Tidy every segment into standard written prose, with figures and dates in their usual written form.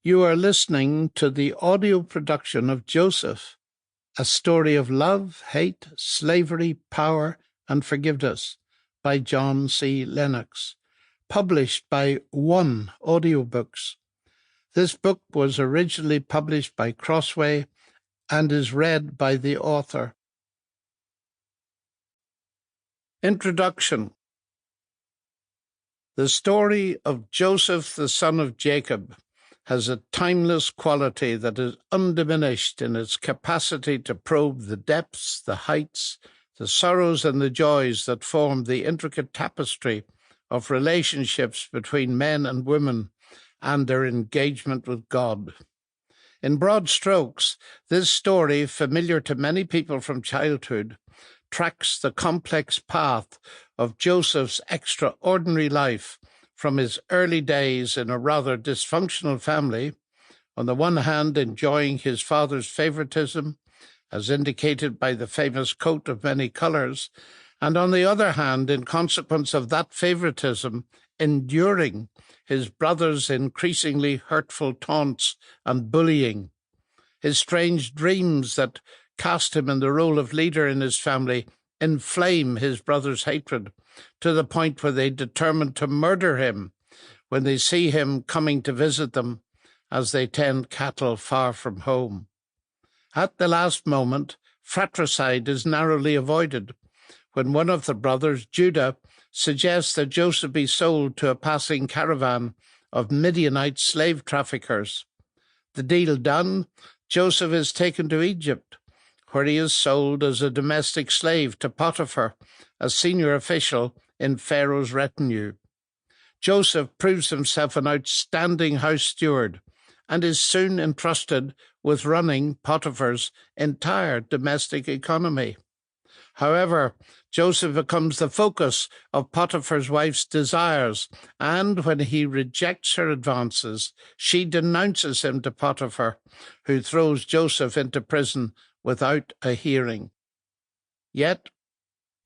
You are listening to the audio production of Joseph, a story of love, hate, slavery, power, and forgiveness by John Lennox, published by Audiobooks. This book was originally published by Crossway and is read by the author. Introduction. The story of Joseph, the son of Jacob, has a timeless quality that is undiminished in its capacity to probe the depths, the heights, the sorrows, and the joys that form the intricate tapestry of relationships between men and women and their engagement with God. In broad strokes, this story, familiar to many people from childhood, tracks the complex path of Joseph's extraordinary life from his early days in a rather dysfunctional family, on the one hand enjoying his father's favoritism, as indicated by the famous coat of many colors, and on the other hand, in consequence of that favoritism, enduring his brother's increasingly hurtful taunts and bullying. His strange dreams that cast him in the role of leader in his family inflame his brother's hatred to the point where they determine to murder him when they see him coming to visit them as they tend cattle far from home. At the last moment, fratricide is narrowly avoided when one of the brothers, Judah, suggests that Joseph be sold to a passing caravan of Midianite slave traffickers. The deal done, Joseph is taken to Egypt, where he is sold as a domestic slave to Potiphar, a senior official in Pharaoh's retinue. Joseph proves himself an outstanding house steward and is soon entrusted with running Potiphar's entire domestic economy. However, Joseph becomes the focus of Potiphar's wife's desires, and when he rejects her advances, she denounces him to Potiphar, who throws Joseph into prison without a hearing. Yet,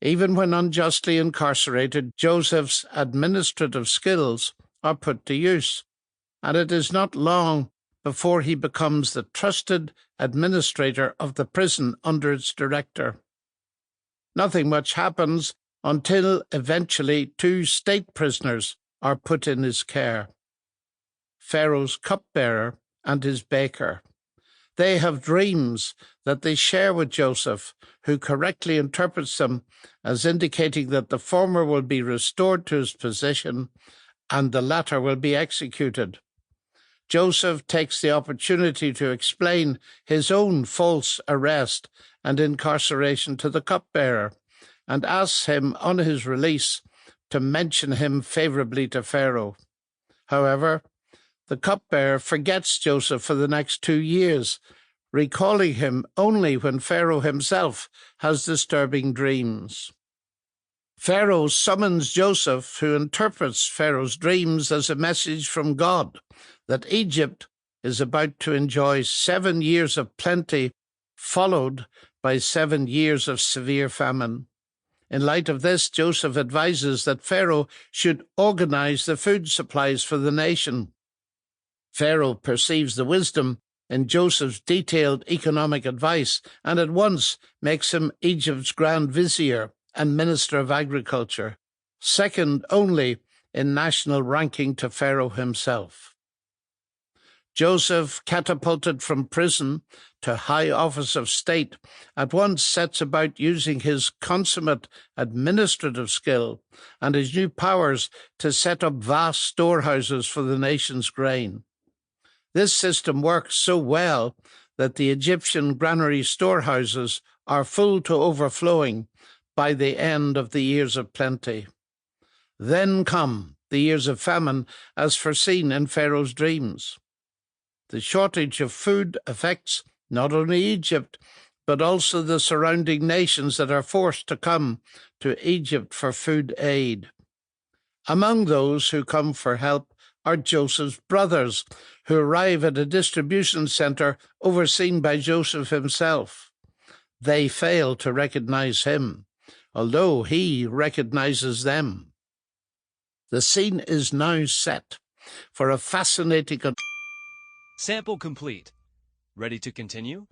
even when unjustly incarcerated, Joseph's administrative skills are put to use, and it is not long before he becomes the trusted administrator of the prison under its director. Nothing much happens until eventually 2 state prisoners are put in his care: Pharaoh's cupbearer and his baker. They have dreams that they share with Joseph, who correctly interprets them as indicating that the former will be restored to his position and the latter will be executed. Joseph takes the opportunity to explain his own false arrest and incarceration to the cupbearer and asks him on his release to mention him favorably to Pharaoh. However, the cupbearer forgets Joseph for the next 2 years, recalling him only when Pharaoh himself has disturbing dreams. Pharaoh summons Joseph, who interprets Pharaoh's dreams as a message from God that Egypt is about to enjoy 7 years of plenty, followed by 7 years of severe famine. In light of this, Joseph advises that Pharaoh should organize the food supplies for the nation. Pharaoh perceives the wisdom in Joseph's detailed economic advice and at once makes him Egypt's Grand Vizier and Minister of Agriculture, second only in national ranking to Pharaoh himself. Joseph, catapulted from prison to high office of state, at once sets about using his consummate administrative skill and his new powers to set up vast storehouses for the nation's grain. This system works so well that the Egyptian granary storehouses are full to overflowing by the end of the years of plenty. Then come the years of famine as foreseen in Pharaoh's dreams. The shortage of food affects not only Egypt, but also the surrounding nations that are forced to come to Egypt for food aid. Among those who come for help are Joseph's brothers, who arrive at a distribution center overseen by Joseph himself. They fail to recognize him, although he recognizes them. The scene is now set for a fascinating Sample complete. Ready to continue?